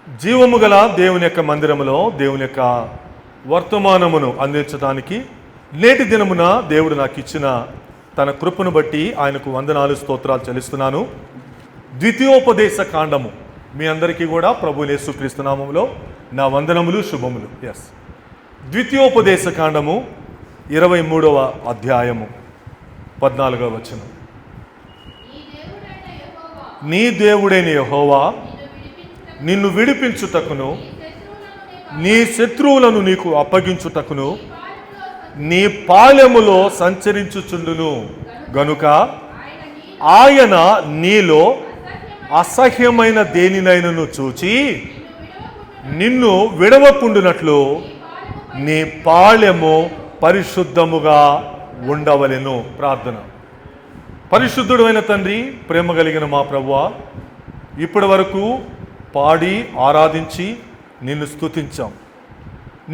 జీవము గల దేవుని యొక్క మందిరములో దేవుని యొక్క వర్తమానమును అందించడానికి నేటి దినమున దేవుడు నాకు ఇచ్చిన తన కృపను బట్టి ఆయనకు వందనాలు స్తోత్రాలు చెల్లిస్తున్నాను. ద్వితీయోపదేశ కాండము మీ అందరికీ కూడా ప్రభువు యేసుక్రీస్తు నామములో నా వందనములు శుభములు. ద్వితీయోపదేశ కాండము 23వ అధ్యాయము 14వ వచనం. నీ దేవుడైన యెహోవా నిన్ను విడిపించుటకును నీ శత్రువులను నీకు అప్పగించుటకును నీ పాలెములో సంచరించుచుండును గనుక ఆయన నీలో అసహ్యమైన దేనినైనను చూచి నిన్ను విడవకుండునట్లు నీ పాలెము పరిశుద్ధముగా ఉండవలెను. ప్రార్థన. పరిశుద్ధుడైన తండ్రి, ప్రేమ కలిగిన మా ప్రభువా, ఇప్పటి వరకు పాడి ఆరాధించి నిన్ను స్తుతించాం.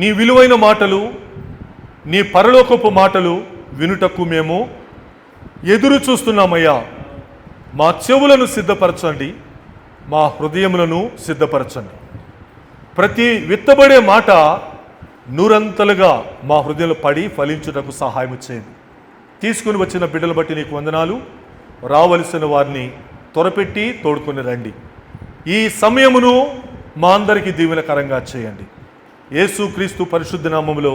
నీ విలువైన మాటలు, నీ పరలోకపు మాటలు వినుటకు మేము ఎదురు చూస్తున్నామయ్యా. మా చెవులను సిద్ధపరచండి, మా హృదయములను సిద్ధపరచండి. ప్రతి విత్తబడే మాట నూరంతలుగా మా హృదయంలో పడి ఫలించుటకు సహాయం చేయండి. తీసుకుని వచ్చిన బిడ్డలు బట్టి నీకు వందనాలు. రావలసిన వారిని త్వరపెట్టి తోడుకొని రండి. ఈ సమయమును మా అందరికీ దీవెనకరంగా చేయండి. యేసుక్రీస్తు పరిశుద్ధ నామములో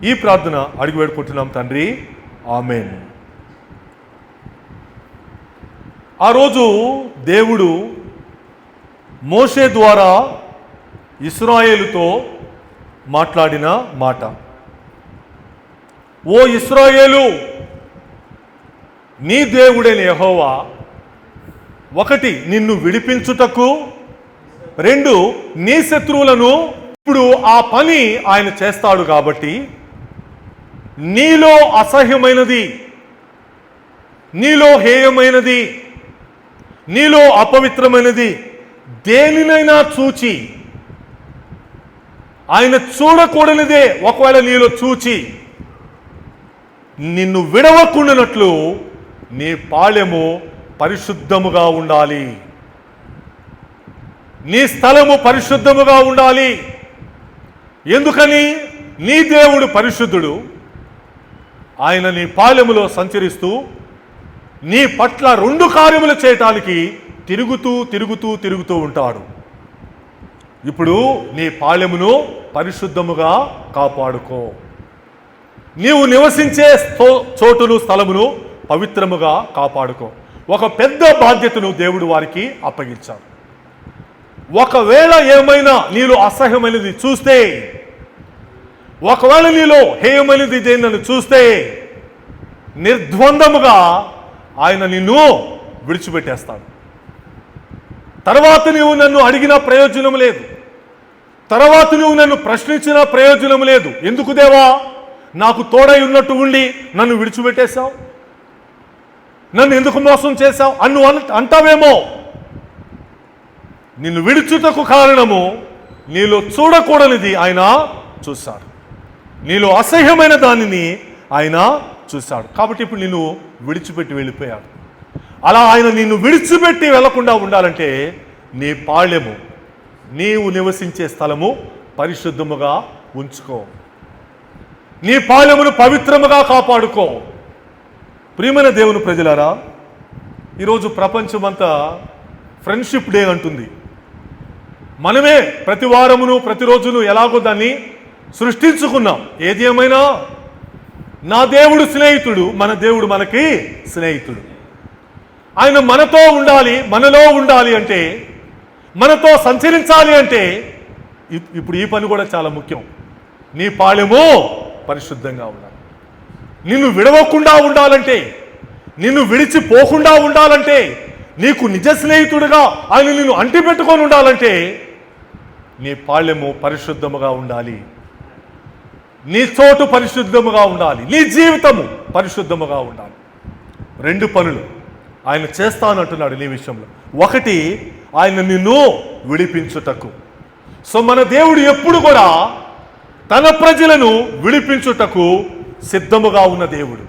ఈ ప్రార్థన అడిగి వేడుకుంటున్నాం తండ్రి, ఆమేన్. ఆ రోజు దేవుడు మోషే ద్వారా ఇశ్రాయేలుతో మాట్లాడిన మాట, ఓ ఇశ్రాయేలు, నీ దేవుడైన యెహోవా ఒకటి నిన్ను విడిపించుటకు, రెండు నీ శత్రువులను. ఇప్పుడు ఆ పని ఆయన చేస్తాడు కాబట్టి నీలో అసహ్యమైనది, నీలో హేయమైనది, నీలో అపవిత్రమైనది దేనినైనా చూచి, ఆయన చూడకూడనిదే ఒకవేళ నీలో చూచి నిన్ను విడవకుండానట్లు నీ పాళెము పరిశుద్ధముగా ఉండాలి, నీ స్థలము పరిశుద్ధముగా ఉండాలి. ఎందుకని? నీ దేవుడు పరిశుద్ధుడు. ఆయన నీ పాళెములో సంచరిస్తూ నీ పట్ల రెండు కార్యములు చేయటానికి తిరుగుతూ ఉంటాడు. ఇప్పుడు నీ పాళెమును పరిశుద్ధముగా కాపాడుకో. నీవు నివసించే చోటును, స్థలమును పవిత్రముగా కాపాడుకో. ఒక పెద్ద బాధ్యతను దేవుడు వారికి అప్పగించాడు. ఒకవేళ ఏమైనా నీలో అసహ్యమైనది చూస్తే, ఒకవేళ నీలో హేయమైనది దేనిని చూస్తే నిర్ద్వందముగా ఆయన నిన్ను విడిచిపెట్టేస్తాడు. తర్వాత నీవు నన్ను అడిగిన ప్రయోజనం లేదు, తర్వాత నువ్వు నన్ను ప్రశ్నించిన ప్రయోజనం లేదు. ఎందుకు దేవా, నాకు తోడై ఉన్నట్టు ఉండి నన్ను విడిచిపెట్టేశావు, నన్ను ఎందుకు మోసం చేశావు అన్ను అంటావేమో. నిన్ను విడిచుటకు కారణము నీలో చూడకూడనిది ఆయన చూశాడు, నీలో అసహ్యమైన దానిని ఆయన చూశాడు. కాబట్టి ఇప్పుడు నిన్ను విడిచిపెట్టి వెళ్ళిపోయాడు. అలా ఆయన నిన్ను విడిచిపెట్టి వెళ్లకుండా ఉండాలంటే నీ పాళెము, నీవు నివసించే స్థలము పరిశుద్ధముగా ఉంచుకో, నీ పాళెమును పవిత్రముగా కాపాడుకో. ప్రియమైన దేవుని ప్రజలారా, ఈరోజు ప్రపంచమంతా ఫ్రెండ్షిప్ డే అంటుంది. మనమే ప్రతి వారమును ప్రతిరోజును ఎలాగో దాన్ని సృష్టించుకున్నాం. ఏది ఏమైనా నా దేవుడు స్నేహితుడు, మన దేవుడు మనకి స్నేహితుడు. ఆయన మనతో ఉండాలి, మనలో ఉండాలి అంటే, మనతో సంచరించాలి అంటే ఇప్పుడు ఈ పని కూడా చాలా ముఖ్యం. నీ పాళెము పరిశుద్ధంగా ఉండాలి. నిన్ను విడవకుండా ఉండాలంటే, నిన్ను విడిచిపోకుండా ఉండాలంటే, నీకు నిజ స్నేహితుడిగా ఆయన నిన్ను అంటిపెట్టుకొని ఉండాలంటే నీ పాళెము పరిశుద్ధముగా ఉండాలి, నీ చోటు పరిశుద్ధముగా ఉండాలి, నీ జీవితము పరిశుద్ధముగా ఉండాలి. రెండు పనులు ఆయన చేస్తానంటున్నాడు నీ విషయంలో. ఒకటి, ఆయన నిన్ను విడిపించుటకు. సో మన దేవుడు ఎప్పుడు కూడా తన ప్రజలను విడిపించుటకు సిద్ధముగా ఉన్న దేవుడు.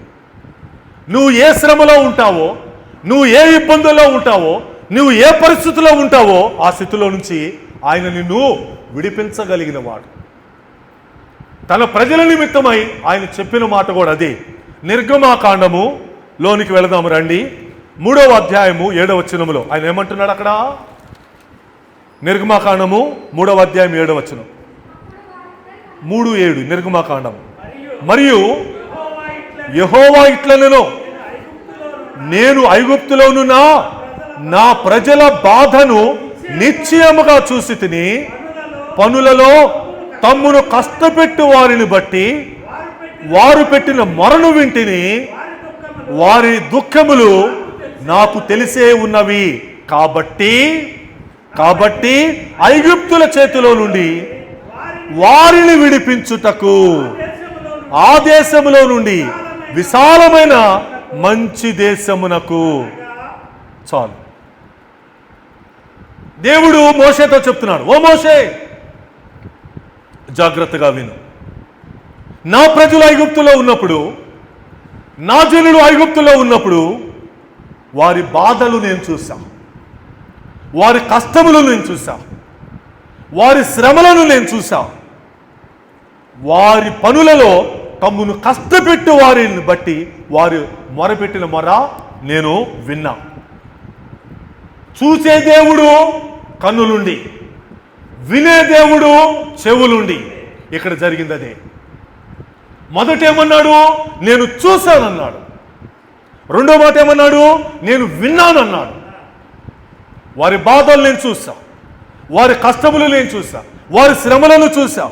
నువ్వు ఏ శ్రమలో ఉంటావో, నువ్వు ఏ ఇబ్బందుల్లో ఉంటావో, నువ్వు ఏ పరిస్థితిలో ఉంటావో ఆ స్థితిలో నుంచి ఆయన నిన్ను విడిపించగలిగిన వాడు. తన ప్రజల నిమిత్తమై ఆయన చెప్పిన మాట కూడా అదే. నిర్గమాకాండము లోనికి వెళదాము రండి. 3వ అధ్యాయము 7వ వచనములో ఆయన ఏమంటున్నాడు అక్కడ? నిర్గమాకాండము 3వ అధ్యాయం 7వ వచనం, 3:7 నిర్గమాకాండం. మరియు యెహోవా ఇట్లనెను, నేను ఐగుప్తులోనున్న నా ప్రజల బాధను నిశ్చయముగా చూసి తిని, పనులలో తమ్మును కష్టపెట్టు వారిని బట్టి వారు పెట్టిన మొరను వింటిని, వారి దుఃఖములు నాకు తెలిసే ఉన్నవి. కాబట్టి ఐగుప్తుల చేతిలో నుండి వారిని విడిపించుటకు ఆ దేశములో నుండి విశాలమైన మంచి దేశమునకు. చాలు. దేవుడు మోషేతో చెప్తున్నాడు, ఓ మోషే, జాగ్రత్తగా విను. నా ప్రజలు ఐగుప్తులో ఉన్నప్పుడు, నా జనులు ఐగుప్తులో ఉన్నప్పుడు వారి బాధలు నేను చూసా, వారి కష్టములు నేను చూసా, వారి శ్రమలను నేను చూసా, వారి పనులలో తమ్మును కష్టపెట్టు వారిని బట్టి వారు మొరపెట్టిన మొర నేను విన్నా. చూసే దేవుడు కన్నులుండి, వినే దేవుడు చెవులుండి. ఇక్కడ జరిగింది అదే. మొదట ఏమన్నాడు? నేను చూశానన్నాడు. రెండో మాట ఏమన్నాడు? నేను విన్నానన్నాడు. వారి బాధలు నేను చూసా, వారి కష్టములు నేను చూసా, వారి శ్రమలను చూసా,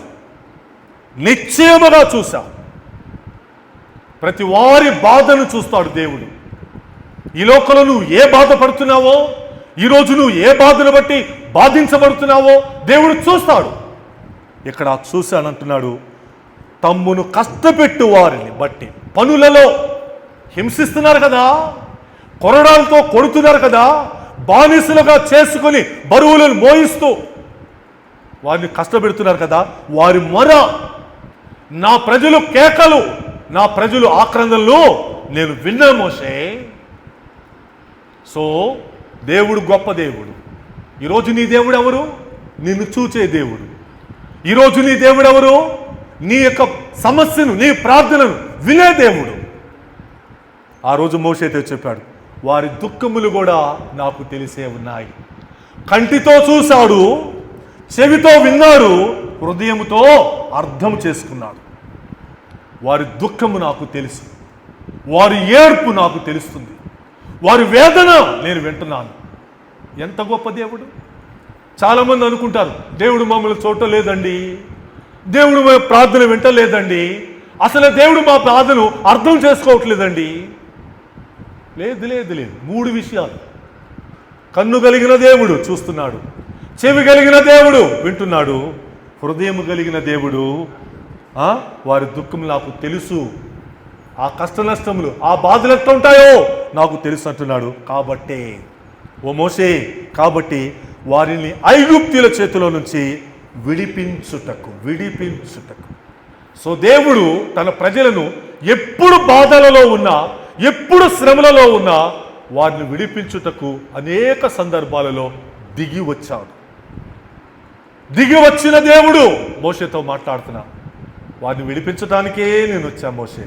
నిశ్చయముగా చూసా. ప్రతి వారి బాధను చూస్తాడు దేవుడు. ఈ లోకంలో నువ్వు ఏ బాధపడుతున్నావో, ఈరోజు నువ్వు ఏ బాధను బట్టి బాధించబడుతున్నావో దేవుడు చూస్తాడు. ఇక్కడ చూశానంటున్నాడు. తమ్మును కష్టపెట్టు వారిని బట్టి, పనులలో హింసిస్తున్నారు కదా, కొరడాలతో కొడుతున్నారు కదా, బానిసలుగా చేసుకుని బరువులను మోయిస్తూ వారిని కష్టపెడుతున్నారు కదా, వారి మొర, నా ప్రజలు కేకలు, నా ప్రజలు ఆక్రందనలు నేను విన్నా మోషే. సో దేవుడు గొప్ప దేవుడు. ఈరోజు నీ దేవుడు ఎవరు? నిన్ను చూచే దేవుడు. ఈరోజు నీ దేవుడు ఎవరు? నీ యొక్క సమస్యను, నీ ప్రార్థనను వినే దేవుడు. ఆ రోజు మోషేతో చెప్పాడు, వారి దుఃఖములు కూడా నాకు తెలిసే ఉన్నాయి. కంటితో చూశాడు, చెవితో విన్నాడు, హృదయముతో అర్థం చేసుకున్నాడు. వారి దుఃఖము నాకు తెలుసు, వారి ఏడ్పు నాకు తెలుస్తుంది, వారి వేదన నేను వింటున్నాను. ఎంత గొప్ప దేవుడు! చాలామంది అనుకుంటారు, దేవుడు మమ్మల్ని చూడలేదండి, దేవుడు మా ప్రార్థన వింటలేదండి, అసలు దేవుడు మా ప్రార్థన అర్థం చేసుకోవట్లేదండి. లేదు లేదు లేదు. 3 విషయాలు. కన్ను కలిగిన దేవుడు చూస్తున్నాడు, చెవి కలిగిన దేవుడు వింటున్నాడు, హృదయం కలిగిన దేవుడు వారి దుఃఖం నాకు తెలుసు, ఆ కష్ట నష్టములు, ఆ బాధలు ఎట్లా ఉంటాయో నాకు తెలుసు అంటున్నాడు. కాబట్టే ఓ మోషే, కాబట్టి వారిని ఐగుప్తుల చేతిలో నుంచి విడిపించుటకు. సో దేవుడు తన ప్రజలను ఎప్పుడు బాధలలో ఉన్నా, ఎప్పుడు శ్రమలలో ఉన్నా వారిని విడిపించుటకు అనేక సందర్భాలలో దిగి వచ్చాడు. దిగి వచ్చిన దేవుడు మోషేతో మాట్లాడుతున్నా, వారిని విడిపించడానికే నేను వచ్చా మోషే,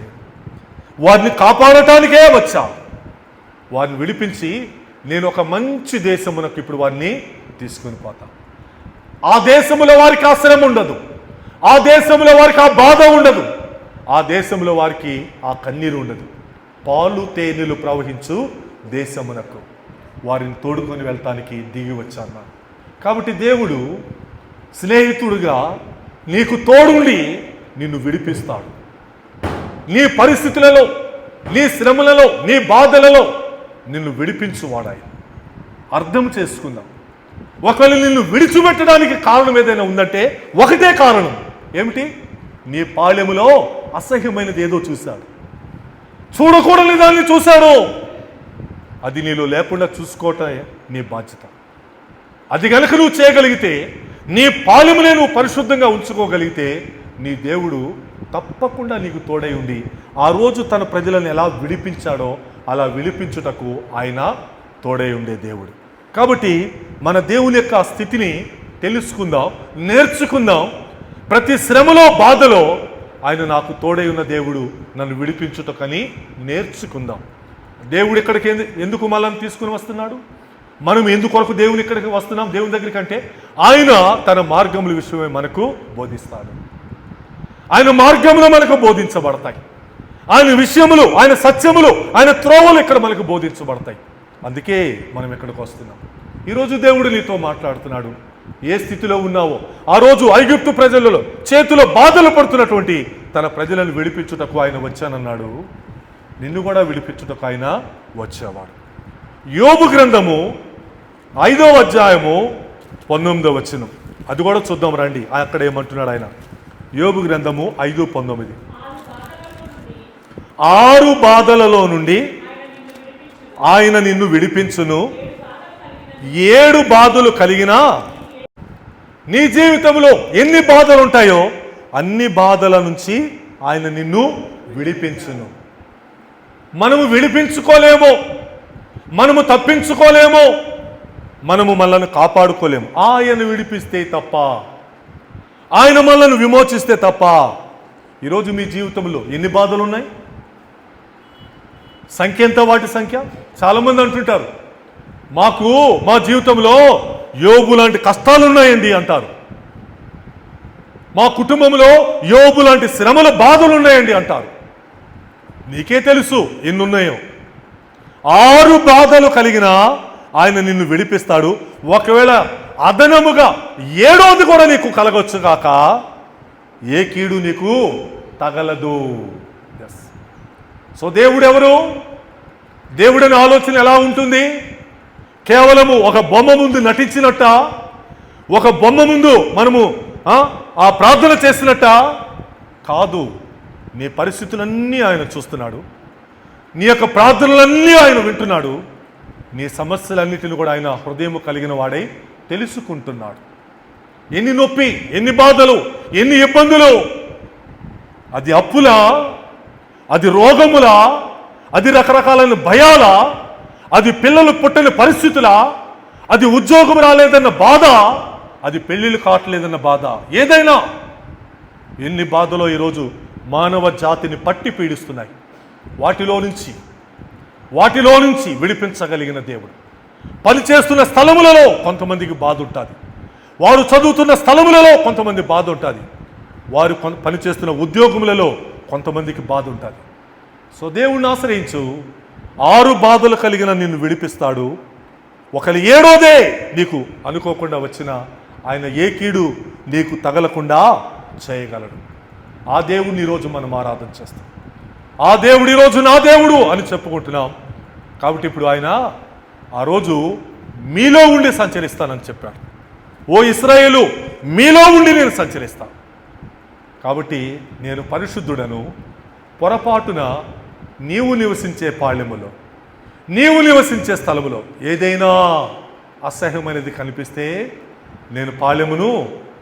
వారిని కాపాడటానికే వచ్చా. వారిని విడిపించి నేను ఒక మంచి దేశమునకు ఇప్పుడు వారిని తీసుకుని పోతా. ఆ దేశంలో వారికి ఆ శ్రమ ఉండదు, ఆ దేశంలో వారికి ఆ బాధ ఉండదు, ఆ దేశంలో వారికి ఆ కన్నీరు ఉండదు. పాలు తేనెలు ప్రవహించు దేశమునకు వారిని తోడుకొని వెళ్తానికి దిగి వచ్చాను. కాబట్టి దేవుడు స్నేహితుడుగా నీకు తోడుండి నిన్ను విడిపిస్తాడు. నీ పరిస్థితులలో, నీ శ్రమలలో, నీ బాధలలో నిన్ను విడిపించువాడాయి. అర్థం చేసుకుందాం. ఒకవేళ నిన్ను విడిచిపెట్టడానికి కారణం ఏదైనా ఉందంటే ఒకటే కారణం. ఏమిటి? నీ పాళెములో అసహ్యమైనది ఏదో చూశాడు, చూడకూడని దాన్ని చూశాడు. అది నీలో లేకుండా చూసుకోవటమే నీ బాధ్యత. అది కనుక నువ్వు చేయగలిగితే, నీ పాలెమునే నువ్వు పరిశుద్ధంగా ఉంచుకోగలిగితే, నీ దేవుడు తప్పకుండా నీకు తోడై ఉండి ఆ రోజు తన ప్రజలను ఎలా విడిపించాడో అలా విడిపించుటకు ఆయన తోడై ఉండే దేవుడు. కాబట్టి మన దేవుని యొక్క స్థితిని తెలుసుకుందాం, నేర్చుకుందాం. ప్రతి శ్రమలో, బాధలో ఆయన నాకు తోడై ఉన్న దేవుడు నన్ను విడిపించుటకని నేర్చుకుందాం. దేవుడు ఇక్కడికి ఎందుకు మనల్ని తీసుకుని వస్తున్నాడు? మనం ఎందుకొరకు దేవుని ఇక్కడికి వస్తున్నాం, దేవుని దగ్గరికి అంటే ఆయన తన మార్గముల విషయమే మనకు బోధిస్తాడు. ఆయన మార్గములు మనకు బోధించబడతాయి. ఆయన విషయములు, ఆయన సత్యములు, ఆయన త్రోవలు ఇక్కడ మనకు బోధించబడతాయి. అందుకే మనం ఇక్కడికి వస్తున్నాం. ఈరోజు దేవుడు నీతో మాట్లాడుతున్నాడు. ఏ స్థితిలో ఉన్నావో, ఆ రోజు ఐగుప్తు ప్రజలలో చేతిలో బాధలు పడుతున్నటువంటి తన ప్రజలను విడిపించుటకు ఆయన వచ్చానన్నాడు. నిన్ను కూడా విడిపించుటకు ఆయన వచ్చేవాడు. యోబు గ్రంథము 5వ అధ్యాయము 19వ వచనం, అది కూడా చూద్దాం రండి. అక్కడ ఏమంటున్నాడు ఆయన? యోబు గ్రంథము 5:19, 6 బాధలలో నుండి ఆయన నిన్ను విడిపించును. 7 బాధలు కలిగినా నీ జీవితంలో ఎన్ని బాధలు ఉంటాయో అన్ని బాధల నుంచి ఆయన నిన్ను విడిపించును. మనము విడిపించుకోలేమో, మనము తప్పించుకోలేమో, మనము మనల్ని కాపాడుకోలేము. ఆయన విడిపిస్తే తప్ప, ఆయన మనల్ని విమోచిస్తే తప్ప. ఈరోజు మీ జీవితంలో ఎన్ని బాధలు ఉన్నాయి? సంఖ్య ఎంత? వాటి సంఖ్య. చాలామంది అంటుంటారు, మా జీవితంలో యోబు లాంటి కష్టాలు ఉన్నాయండి అంటారు. మా కుటుంబంలో యోబు లాంటి శ్రమల బాధలు ఉన్నాయండి అంటారు. నీకే తెలుసు ఎన్నున్నాయో. 6 బాధలు కలిగిన ఆయన నిన్ను విడిపిస్తాడు. ఒకవేళ అదనముగా 7వది కూడా నీకు కలగొచ్చు కాక ఏ కీడు నీకు తగలదు. సో దేవుడు ఎవరు? దేవుడిని ఆలోచన ఎలా ఉంటుంది? కేవలము ఒక బొమ్మ ముందు నటించినట్ట, ఒక బొమ్మ ముందు మనము ఆ ప్రార్థన చేసినట్ట కాదు. నీ పరిస్థితులన్నీ ఆయన చూస్తున్నాడు. నీ యొక్క ప్రార్థనలన్నీ ఆయన వింటున్నాడు. నీ సమస్యలన్నిటిని కూడా ఆయన హృదయం కలిగిన వాడై తెలుసుకుంటున్నాడు. ఎన్ని నొప్పి, ఎన్ని బాధలు, ఎన్ని ఇబ్బందులు, అది అప్పులా, అది రోగములా, అది రకరకాలైన భయాలా, అది పిల్లలు పుట్టని పరిస్థితులా, అది ఉద్యోగం రాలేదన్న బాధ, అది పెళ్ళిళ్ళు కావట్లేదన్న బాధ, ఏదైనా ఎన్ని బాధలో ఈరోజు మానవ జాతిని పట్టి పీడిస్తున్నాయి. వాటిలో నుంచి విడిపించగలిగిన దేవుడు. పనిచేస్తున్న స్థలములలో కొంతమందికి బాధ ఉంటుంది, వారు చదువుతున్న స్థలములలో కొంతమంది బాధ ఉంటుంది, వారు పనిచేస్తున్న ఉద్యోగములలో కొంతమందికి బాధ ఉంటుంది. సో దేవుణ్ణి ఆశ్రయించు. 6 బాధలు కలిగిన నిన్ను విడిపిస్తాడు. ఒకరి 7వదే నీకు అనుకోకుండా వచ్చిన ఆయన ఏ కీడు నీకు తగలకుండా చేయగలడు. ఆ దేవుడిని ఈరోజు మనం ఆరాధన చేస్తాం. ఆ దేవుడు ఈరోజు నా దేవుడు అని చెప్పుకుంటున్నాం. కాబట్టి ఇప్పుడు ఆయన ఆ రోజు మీలో ఉండి సంచరిస్తానని చెప్పాడు. ఓ ఇశ్రాయేలు, మీలో ఉండి నేను సంచరిస్తాను. కాబట్టి నేను పరిశుద్ధుడను. పొరపాటున నీవు నివసించే పాళ్యములో, నీవు నివసించే స్థలములో ఏదైనా అసహ్యమైనది కనిపిస్తే నేను పాళ్యమును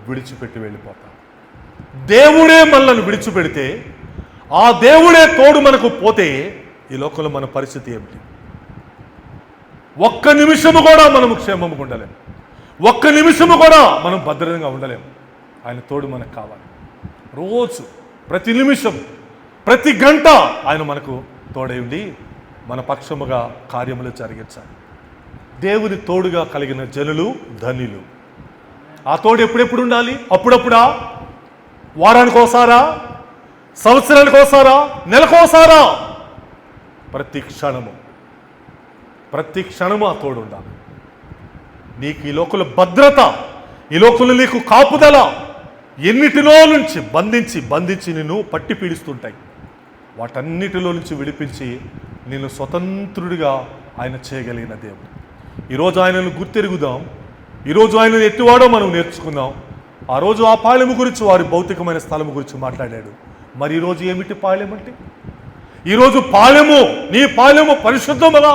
విడిచిపెట్టి వెళ్ళిపోతాను. దేవుడే మనల్ని విడిచిపెడితే, ఆ దేవుడే తోడు మనకు పోతే ఈ లోకంలో మన పరిస్థితి ఏమిటి? ఒక్క నిమిషము కూడా మనము క్షేమముగా ఉండలేము. ఒక్క నిమిషము కూడా మనం భద్రంగా ఉండలేము. ఆయన తోడు మనకు కావాలి. రోజు, ప్రతి నిమిషం, ప్రతి గంట ఆయన మనకు తోడై ఉండి మన పక్షముగా కార్యములు జరిగించాలి. దేవుని తోడుగా కలిగిన జనులు ధన్యులు. ఆ తోడు ఎప్పుడెప్పుడు ఉండాలి? అప్పుడప్పుడా? వారానికి ఒకసారా? సంవత్సరానికి ఒకసారా? నెలకోసారా? ప్రతి క్షణము ఆ తోడు ఉండాలి. నీకు ఈ లోకంలో భద్రత, ఈ లోకంలో నీకు కాపుదల ఎన్నిటిలో నుంచి బంధించి నిన్ను పట్టి పీడిస్తుంటాయి. వాటన్నిటిలో నుంచి విడిపించి నిన్ను స్వతంత్రుడిగా ఆయన చేయగలిగిన దేవుడు. ఈరోజు ఆయనను గుర్తెరుగుదాం. ఈరోజు ఆయనను ఎట్టివాడో మనం నేర్చుకుందాం. ఆ రోజు ఆ పాళెము గురించి, వారి భౌతికమైన స్థలము గురించి మాట్లాడాడు. మరి ఈరోజు ఏమిటి పాళెం అంటే? ఈరోజు పాళెము, నీ పాళెము పరిశుద్ధముగా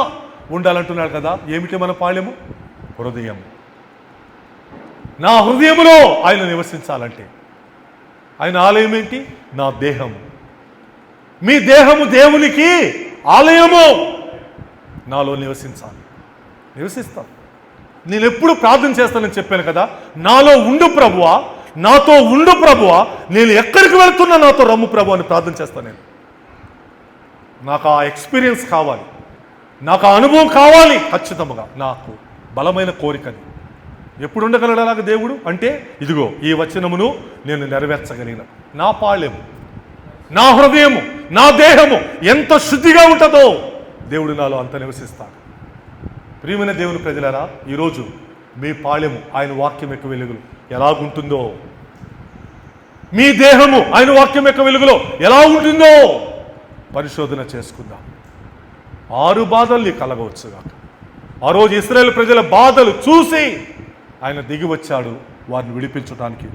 ఉండాలంటున్నాడు కదా. ఏమిటి మన పాళెము? హృదయం. నా హృదయములో ఆయన నివసించాలంటే ఆయన ఆలయం ఏంటి? నా దేహం. మీ దేహము దేవునికి ఆలయము. నాలో నివసించాలి. నివసిస్తాం. నేను ఎప్పుడు ప్రార్థన చేస్తానని చెప్పాను కదా, నాలో ఉండు ప్రభువా, నాతో ఉండు ప్రభువా, నేను ఎక్కడికి వెళ్తున్నా నాతో రమ్ము ప్రభు అని ప్రార్థన చేస్తాను. నేను నాకు ఆ ఎక్స్పీరియన్స్ కావాలి, నాకు ఆ అనుభవం కావాలి. ఖచ్చితంగా నాకు బలమైన కోరికని. ఎప్పుడు ఉండగలడు అలాగ దేవుడు అంటే, ఇదిగో ఈ వచనమును నేను నెరవేర్చగలిగిన నా పాళ్యము, నా హృదయము, నా దేహము ఎంత శుద్ధిగా ఉంటుందో దేవుడు నాలో అంత నివసిస్తాడు. ప్రియమైన దేవుని ప్రజలారా, ఈరోజు మీ పాళ్యము ఆయన వాక్యం యొక్క వెలుగులో ఎలాగుంటుందో, మీ దేహము ఆయన వాక్యం యొక్క వెలుగులో ఎలా ఉంటుందో పరిశోధన చేసుకుందాం. 6 బాధలు నీకు కలగవచ్చుగా. ఆ రోజు ఇశ్రాయేలు ప్రజల బాధలు చూసి ఆయన దిగి వచ్చాడు వారిని విడిపించడానికి.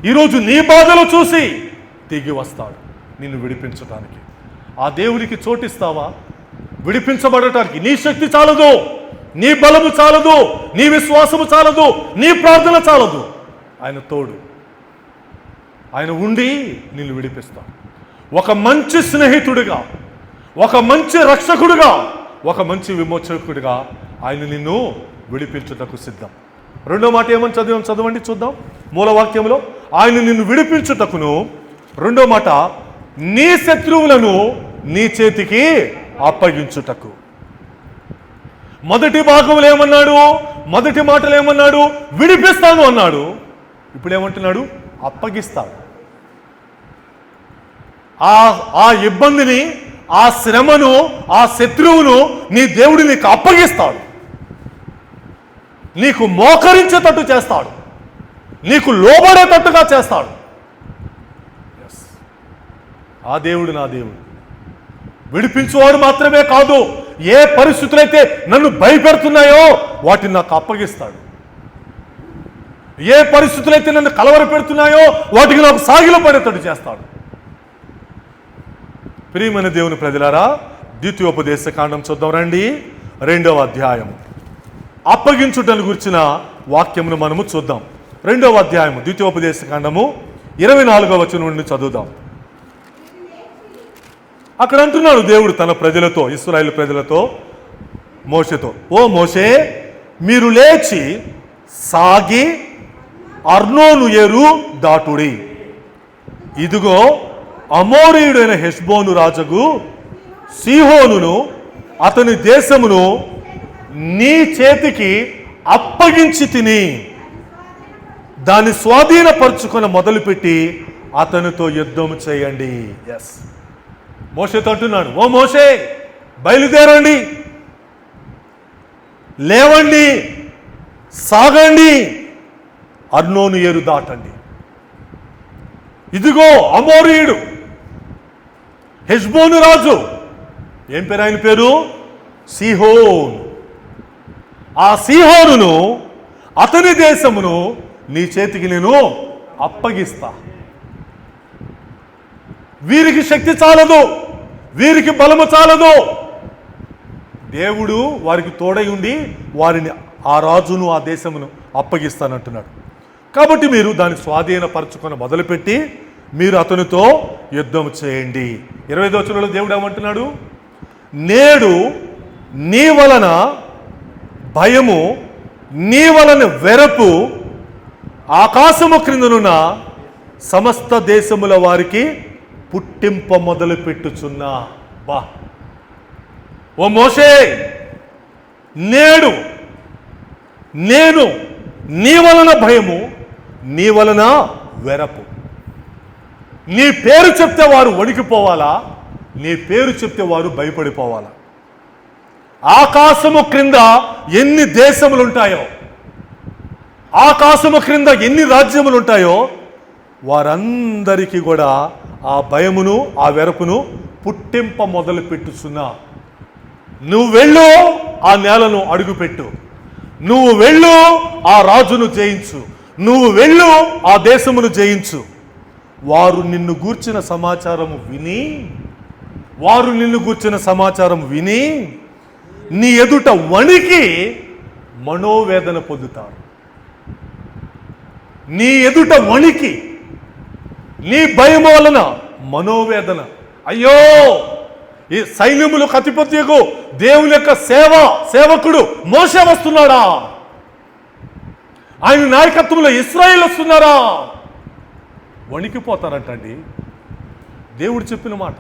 ఈరోజు నీ బాధలు చూసి దిగి వస్తాడు నిన్ను విడిపించడానికి. ఆ దేవుడికి చోటిస్తావా? విడిపించబడటానికి నీ శక్తి చాలదు, నీ బలము చాలదు, నీ విశ్వాసము చాలదు, నీ ప్రార్థన చాలదు. ఆయన తోడు, ఆయన ఉండి నిన్ను విడిపిస్తాడు. ఒక మంచి స్నేహితుడిగా, ఒక మంచి రక్షకుడిగా, ఒక మంచి విమోచకుడిగా ఆయన నిన్ను విడిపించుటకు సిద్ధం. రెండో మాట ఏమని చదవండి చూద్దాం. మూలవాక్యంలో ఆయన నిన్ను విడిపించుటకును, రెండో మాట నీ శత్రువులను నీ చేతికి అప్పగించుటకు. మొదటి భాగంలో ఏమన్నాడు? మొదటి మాటలు ఏమన్నాడు? విడిపిస్తాను అన్నాడు. ఇప్పుడు ఏమంటున్నాడు? అప్పగిస్తాడు. ఆ ఇబ్బందిని, ఆ శ్రమను, ఆ శత్రువును నీ దేవుడు నీకు అప్పగిస్తాడు. నీకు మోకరించేటట్టు చేస్తాడు, నీకు లోబడేటట్టుగా చేస్తాడు. ఆ దేవుడు నా దేవుడు. విడిపించువాడు మాత్రమే కాదు, ఏ పరిస్థితులైతే నన్ను భయపెడుతున్నాయో వాటిని నాకు అప్పగిస్తాడు. ఏ పరిస్థితులైతే నన్ను కలవర పెడుతున్నాయో వాటికి నాకు సాగిలో పడేటట్టు చేస్తాడు. ప్రియమైన దేవుని ప్రజలారా, ద్వితీయోపదేశ కాండం చూద్దాం రండి. 2వ అధ్యాయము అప్పగించుటను గురించిన వాక్యమును మనము చూద్దాం. 2వ అధ్యాయము ద్వితీయోపదేశ కాండము 24వ వచనం నుండి చదువుదాం. అక్కడ అంటున్నాడు దేవుడు తన ప్రజలతో, ఇశ్రాయేలు ప్రజలతో, మోషేతో, ఓ మోషే, మీరు లేచి సాగి అర్నోను ఏరు దాటుడి. ఇదిగో అమోరీయుడైన హెష్బోను రాజుకు సీహోనును అతని దేశమును నీ చేతికి అప్పగించి తిని దాన్ని స్వాధీనపరుచుకొని మొదలుపెట్టి అతనితో యుద్ధం చేయండి. ఎస్, మోషేతో అంటున్నాడు, ఓ మోషే, బయలుదేరండి, లేవండి, సాగండి, అర్నోను ఏరు దాటండి. ఇదిగో అమోరీయుడు హెష్బోను రాజు, ఏం పేరు ఆయన పేరు? సీహోను. ఆ సీహోనును అతని దేశమును నీ చేతికి నేను అప్పగిస్తా. వీరికి శక్తి చాలదు, వీరికి బలము చాలదు. దేవుడు వారికి తోడై ఉండి వారిని, ఆ రాజును, ఆ దేశమును అప్పగిస్తానంటున్నాడు. కాబట్టి మీరు దాన్ని స్వాధీనపరచుకొని మొదలుపెట్టి మీరు అతనితో యుద్ధం చేయండి. 25వ వచనంలో దేవుడు ఏమంటున్నాడు? నేడు నీ వలన భయము, నీ వలన వెరపు ఆకాశము క్రిందనున్న సమస్త దేశముల వారికి పుట్టింప మొదలు పెట్టుచున్నా. బా, ఓ మోషే, నేడు నేను నీ వలన భయము, నీ వలన వెరపు. నీ పేరు చెప్తే వారు వణికిపోవాలా? నీ పేరు చెప్తే వారు భయపడిపోవాలా? ఆకాశము క్రింద ఎన్ని దేశములు ఉంటాయో, ఆకాశము క్రింద ఎన్ని రాజ్యములు ఉంటాయో వారందరికీ కూడా ఆ భయమును, ఆ వెరపును పుట్టింప మొదలు పెట్టుచున్నా. నువ్వు వెళ్ళు, ఆ నేలను అడుగుపెట్టు. నువ్వు వెళ్ళు, ఆ రాజును జయించు. నువ్వు వెళ్ళు, ఆ దేశమును జయించు. వారు నిన్ను గూర్చిన సమాచారము విని నీ ఎదుట వణికి మనోవేదన పొందుతారు. నీ ఎదుట వణికి, నీ భయం వలన మనోవేదన. అయ్యో, ఈ సైన్యములకు అధిపత్యకు దేవుని యొక్క సేవకుడు మోషే వస్తున్నాడా? ఆయన నాయకత్వంలో ఇశ్రాయేలు వస్తున్నారా, వణికిపోతారంటండి. దేవుడు చెప్పిన మాట,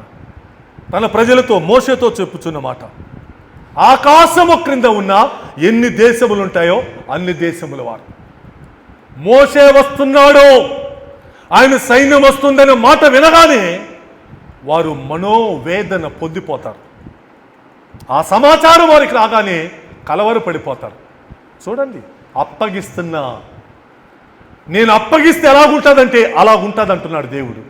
తన ప్రజలతో మోషేతో చెప్పుచున్న మాట. ఆకాశము క్రింద ఉన్న ఎన్ని దేశములు ఉంటాయో అన్ని దేశముల వారు, మోషే వస్తున్నాడు, ఆయన సైన్యం వస్తుందనే మాట వినగానే వారు మనోవేదన పొందిపోతారు. ఆ సమాచారం వారికి రాగానే కలవరపడిపోతారు. చూడండి, అప్పగిస్తున్నా, నేను అప్పగిస్తే ఎలాగుంటుందంటే అలాగుంటుంది అంటున్నాడు దేవుడు.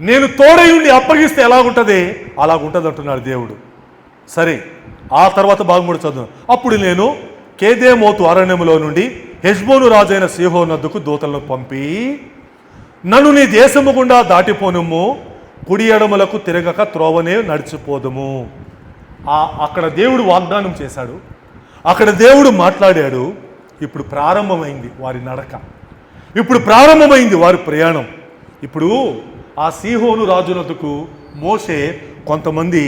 నేను తోడై ఉండి అప్పగిస్తే ఎలాగుంటుంది అలాగుంటుంది అంటున్నాడు దేవుడు. సరే, ఆ తర్వాత భాగం కూడా చదువు. అప్పుడు నేను కేదేమోతు అరణ్యములో నుండి హెష్బోను రాజైన సీహోను వద్దకు దూతలను పంపి, నన్ను నీ దేశము గుండా దాటిపోనుము, కుడి ఎడములకు తిరగక త్రోవనే నడిచిపోదుము. అక్కడ దేవుడు వాగ్దానం చేశాడు, అక్కడ దేవుడు మాట్లాడాడు. ఇప్పుడు ప్రారంభమైంది వారి నడక, ఇప్పుడు ప్రారంభమైంది వారి ప్రయాణం. ఇప్పుడు ఆ సీహోను రాజునకు మోషే కొంతమంది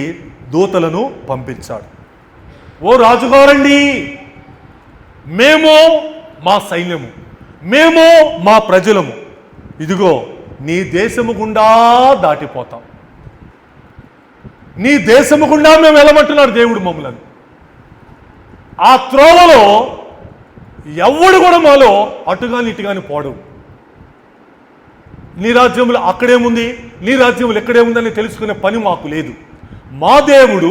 దూతలను పంపించాడు. ఓ రాజుగారండి, మేము మా సైన్యము, మేము మా ప్రజలము, ఇదిగో నీ దేశము గుండా దాటిపోతాం, నీ దేశము గుండా మేము వెళ్ళమంటున్నాడు దేవుడు మమ్మలను. ఆ త్రోవలో ఎవడు కూడా మాలో అటుగాని ఇటుగాని పోడు. నీ రాజ్యములు అక్కడేముంది, నీ రాజ్యములు ఎక్కడేముందని తెలుసుకునే పని మాకు లేదు. మా దేవుడు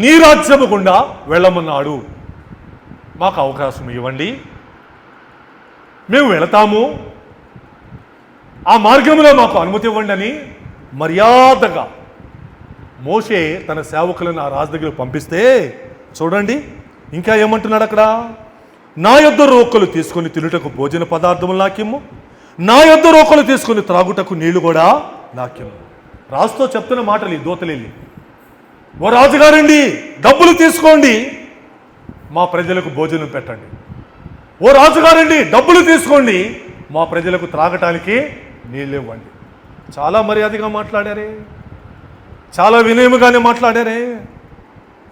నీ రాజ్యము గుండా వెళ్ళమన్నాడు, మాకు అవకాశం ఇవ్వండి, మేము వెళతాము, ఆ మార్గంలో మాకు అనుమతి ఇవ్వండి అని మర్యాదగా మోషే తన సేవకులను ఆ రాజు దగ్గర పంపిస్తే, చూడండి ఇంకా ఏమంటున్నాడు అక్కడ, నా యొద్ద రోకలు తీసుకొని తినుటకు భోజన పదార్థములు నాకిమ్ము, నా యొద్ద రోకలు తీసుకొని త్రాగుటకు నీళ్లు కూడా నాకిమ్ము. రాజుతో చెప్తున్న మాటలు ఈ దూతలేళ్ళి, ఓ రాజుగారండి, డబ్బులు తీసుకోండి, మా ప్రజలకు భోజనం పెట్టండి. ఓ రాజుగారండి, డబ్బులు తీసుకోండి, మా ప్రజలకు త్రాగటానికి నీళ్ళు ఇవ్వండి. చాలా మర్యాదగా మాట్లాడారే, చాలా వినయముగానే మాట్లాడారే.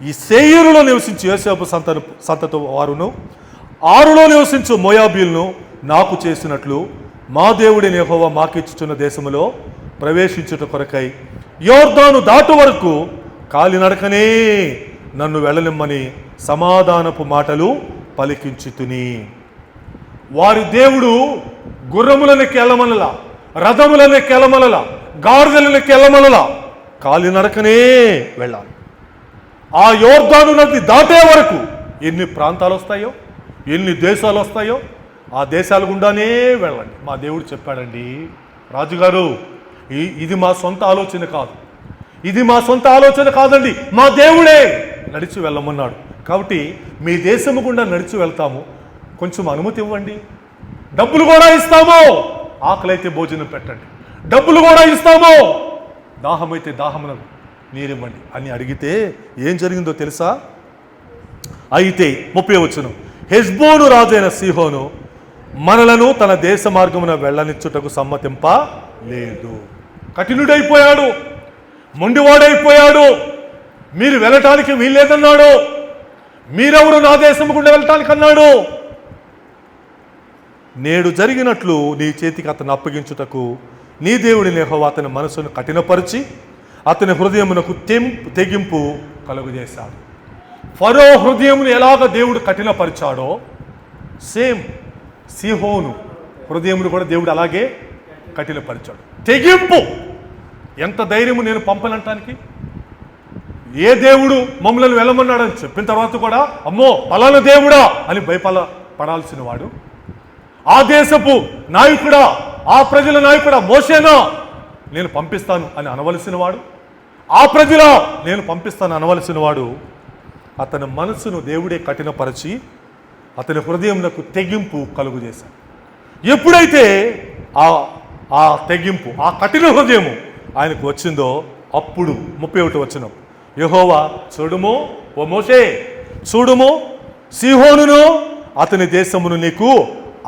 ఈ సేయరులో నివసించు యోసేపు సంతతి వారును, ఆరులో నివసించు మోయాబీలను నాకు చేసినట్లు మా దేవుడిని యెహోవా మాకిచ్చుచున్న దేశములో ప్రవేశించుట కొరకై యోర్దాను దాటు వరకు కాలినడకనే నన్ను వెళ్ళనిమ్మని సమాధానపు మాటలు పలికించుతుని. వారి దేవుడు గుర్రములను కెలమలలా, రథములను కెలమలలా, గాడిదలను కెలమలలా కాలినడకనే వెళ్ళాలి. ఆ యోర్దాను నది దాటే వరకు ఎన్ని ప్రాంతాలు వస్తాయో, ఎన్ని దేశాలు వస్తాయో ఆ దేశాల గుండానే వెళ్ళండి. మా దేవుడు చెప్పాడండి, రాజుగారు ఇది మా సొంత ఆలోచన కాదు, ఇది మా సొంత ఆలోచన కాదండి, మా దేవుడే నడిచి వెళ్ళమన్నాడు. కాబట్టి మీ దేశము గుండా నడిచి వెళ్తాము, కొంచెం అనుమతి ఇవ్వండి, డబ్బులు కూడా ఇస్తాము, ఆకలైతే భోజనం పెట్టండి, డబ్బులు కూడా ఇస్తాము, దాహమైతే దాహమునకు నీరివ్వండి అని అడిగితే ఏం జరిగిందో తెలుసా? అయితే 30వ వచనం, హెష్బోను రాజైన సీహోను మనలను తన దేశ మార్గమున వెళ్ళనిచ్చుటకు సమ్మతింప లేదు. కఠినుడైపోయాడు, మొండివాడైపోయాడు, మీరు వెళ్ళటానికి వీల్లేదన్నాడు, మీరెవరు నా దేశం గుండా వెళ్ళటానికి అన్నాడు. నేడు జరిగినట్లు నీ చేతికి అతను అప్పగించుటకు నీ దేవుడిని యెహోవా అతని మనసును కఠినపరిచి అతని హృదయమునకు తెగింపు కలుగజేశాడు. ఫరో హృదయమును ఎలాగ దేవుడు కఠినపరిచాడో సేమ్ సీహోను హృదయమును కూడా దేవుడు అలాగే కఠినపరిచాడు. తెగింపు, ఎంత ధైర్యము నేను పంపనంటానికి. ఏ దేవుడు మమ్మల్ని వెళ్ళమన్నాడని చెప్పిన తర్వాత కూడా అమ్మో పలానా దేవుడా అని భయపడాల్సిన వాడు, ఆ దేశపు నాయకుడా, ఆ ప్రజల నాయకుడా మోషేనా నేను పంపిస్తాను అని అనవలసిన వాడు, ఆ ప్రజల నేను పంపిస్తాను అనవలసిన వాడు, అతని మనసును దేవుడే కఠినపరిచి అతని హృదయంలో తెగింపు కలుగు చేశాడు. ఎప్పుడైతే ఆ తెగింపు, ఆ కఠిన హృదయము ఆయనకు వచ్చిందో అప్పుడు 31వ వచనం, యెహోవా చూడుము ఓ మోషే, చూడుము సీహోనును అతని దేశమును నీకు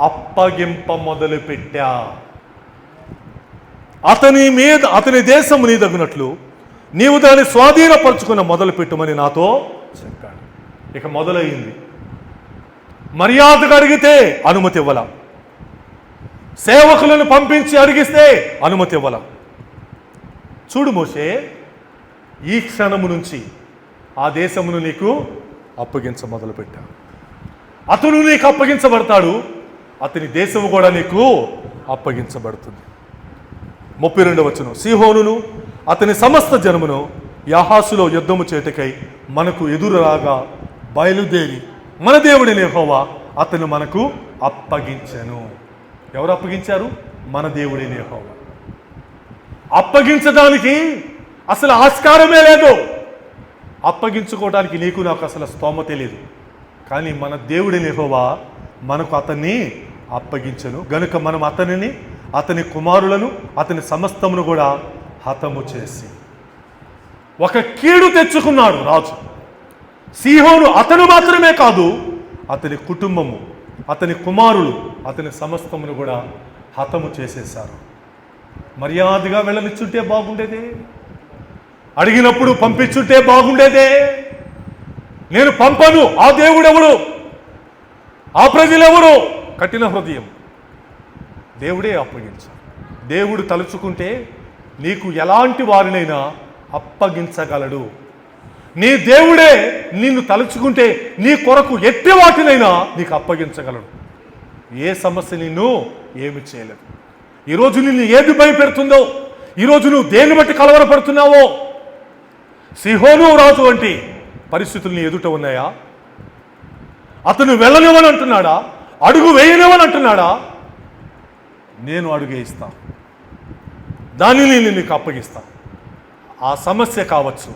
అప్పగింప మొదలు పెట్టా, అతని దేశము నీ దగ్గనట్లు నీవు దాన్ని స్వాధీనపరచుకున్న మొదలు పెట్టుమని నాతో చెప్పాడు. ఇక మొదలైంది. మర్యాదగా అడిగితే అనుమతి ఇవ్వాల, సేవకులను పంపించి అడిగిస్తే అనుమతి ఇవ్వాల. చూడు మోషే, ఈ క్షణము నుంచి ఆ దేశమును నీకు అప్పగించ మొదలుపెట్టా. అతను నీకు అప్పగించబడతాడు, అతని దేశము కూడా నీకు అప్పగించబడుతుంది. 32వ వచనం, సీహోనును అతని సమస్త జనమును యాహాసులో యుద్ధము చేటకై మనకు ఎదురు రాగా బయలుదేరి మన దేవుడిని యెహోవా అతను మనకు అప్పగించెను. ఎవరు అప్పగించారు? మన దేవుడిని యెహోవా. అప్పగించడానికి అసలు ఆస్కారమే లేదు. అప్పగించుకోవడానికి నీకు నాకు అసలు స్తోమతే లేదు. కానీ మన దేవుడిని యెహోవా మనకు అతన్ని అప్పగించెను గనుక మనం అతనిని, అతని కుమారులను, అతని సమస్తమును కూడా హతము చేసి ఒక కీడు తెచ్చుకున్నాడు రాజు. సీహోను అతను మాత్రమే కాదు, అతని కుటుంబము, అతని కుమారులు, అతని సమస్తమును కూడా హతము చేసేశారు. మర్యాదగా వెళ్ళనిచ్చుంటే బాగుండేదే, అడిగినప్పుడు పంపించుంటే బాగుండేదే. నేను పంపను, ఆ దేవుడెవడు, ఆ ప్రజలెవరు? కఠిన హృదయం. దేవుడే అప్పగించాడు. దేవుడు తలుచుకుంటే నీకు ఎలాంటి వారినైనా అప్పగించగలడు. నీ దేవుడే నిన్ను తలుచుకుంటే నీ కొరకు ఎట్టి వాటినైనా నీకు అప్పగించగలడు. ఏ సమస్య నిన్ను ఏమి చేయలేదు. ఈరోజు నిన్ను ఏది భయపెడుతుందో, ఈరోజు నువ్వు దేన్ని బట్టి కలవరపడుతున్నావో, సీహోను రాజు వంటి పరిస్థితులు నీ ఎదుట ఉన్నాయా? అతను వెళ్ళనివ్వని అంటున్నాడా? అడుగు వేయనివ్వని అంటున్నాడా? నేను అడుగు వేయిస్తా, దానిని నేను నీకు అప్పగిస్తా. ఆ సమస్య కావచ్చు,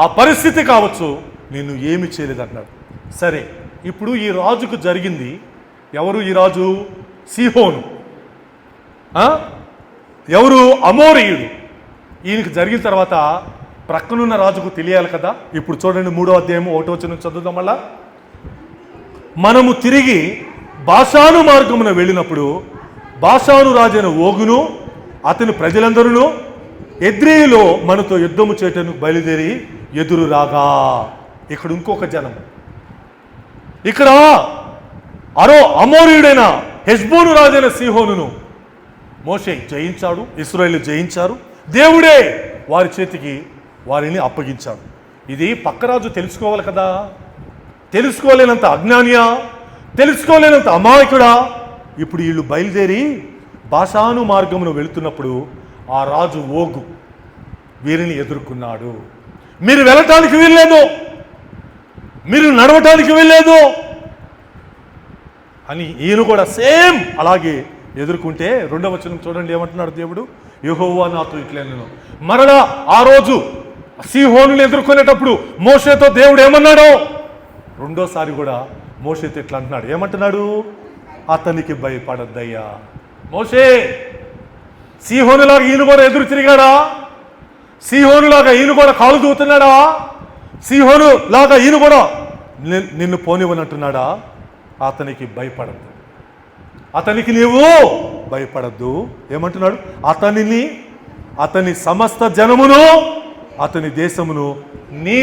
ఆ పరిస్థితి కావచ్చు, నేను ఏమి చేయలేదన్నాడు. సరే, ఇప్పుడు ఈ రాజుకు జరిగింది ఎవరు? ఈ రాజు సీహోను. ఎవరు? అమోరీయుడు. ఈయనకి జరిగిన తర్వాత ప్రక్కనున్న రాజుకు తెలియాలి కదా. ఇప్పుడు చూడండి 3వ అధ్యాయం 1వ వచనం చదువుదాం. మళ్ళా, మనము తిరిగి బాషాను మార్గమున వెళ్ళినప్పుడు బాషాను రాజైన ఓగును అతని ప్రజలందరూ ఎద్రేయిలో మనతో యుద్ధము చేయటకు బయలుదేరి ఎదురు రాగా. ఇక్కడ ఇంకొక జనం, ఇక్కడ అమోరీయుడైన హెష్బోను రాజైన సీహోనును మోషే జయించాడు, ఇశ్రాయేలు జయించారు. దేవుడే వారి చేతికి వారిని అప్పగించాడు. ఇది పక్కరాజు తెలుసుకోవాలి కదా. తెలుసుకోలేనంత అజ్ఞానియా, తెలుసుకోలేనంత అమాయకుడా? ఇప్పుడు వీళ్ళు బయలుదేరి బాషాను మార్గమును వెళుతున్నప్పుడు ఆ రాజు ఓగు వీరిని ఎదుర్కొన్నాడు. మీరు వెళ్ళటానికి వీల్లేదు, మీరు నడవటానికి వీల్లేదు అని ఈయన కూడా సేమ్ అలాగే ఎదుర్కొంటే 2వ వచనం చూడండి ఏమంటున్నాడు దేవుడు. యెహోవా నాతో ఇట్లనెను. మరలా ఆ రోజు సీహోనుని ఎదుర్కొనేటప్పుడు మోషేతో దేవుడు ఏమన్నాడో రెండోసారి కూడా మోషేతో ఇట్లా అంటున్నాడు. ఏమంటున్నాడు? అతనికి భయపడద్దయ్యా. మోషే, సీహోనులాగా ఈయన కూడా ఎదురు తిరిగాడా? సీహోనులాగా ఈయన కూడా కాలు దూతున్నాడా? సీహోను లాగా ఈయన కూడా నిన్ను పోనివ్వనంటున్నాడా? అతనికి భయపడద్దు, అతనికి నీవు భయపడద్దు. ఏమంటున్నాడు? అతనిని, అతని సమస్త జనమును, అతని దేశమును నీ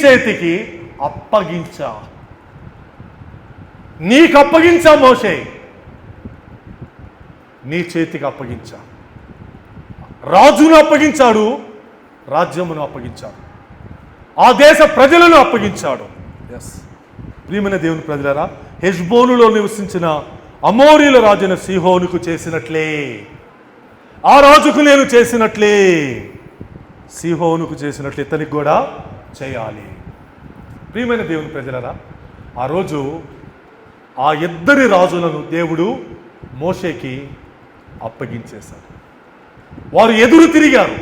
చేతికి అప్పగించా. నీకు అప్పగించా మోషే, నీ చేతికి అప్పగించా. రాజును అప్పగించాడు, రాజ్యమును అప్పగించాడు, ఆ దేశ ప్రజలను అప్పగించాడు. ఎస్, ప్రియమైన దేవుని ప్రజలారా, హెష్బోనులో నివసించిన అమోరీల రాజైన సీహోనుకు చేసినట్లే, ఆ రాజుకు నేను చేసినట్లే, సీహోనుకు చేసినట్లే ఇతనికి కూడా చేయాలి. ప్రియమైన దేవుని ప్రజలారా, ఆ రోజు ఆ ఇద్దరి రాజులను దేవుడు మోషేకి అప్పగించేశారు. వారు ఎదురు తిరిగారు.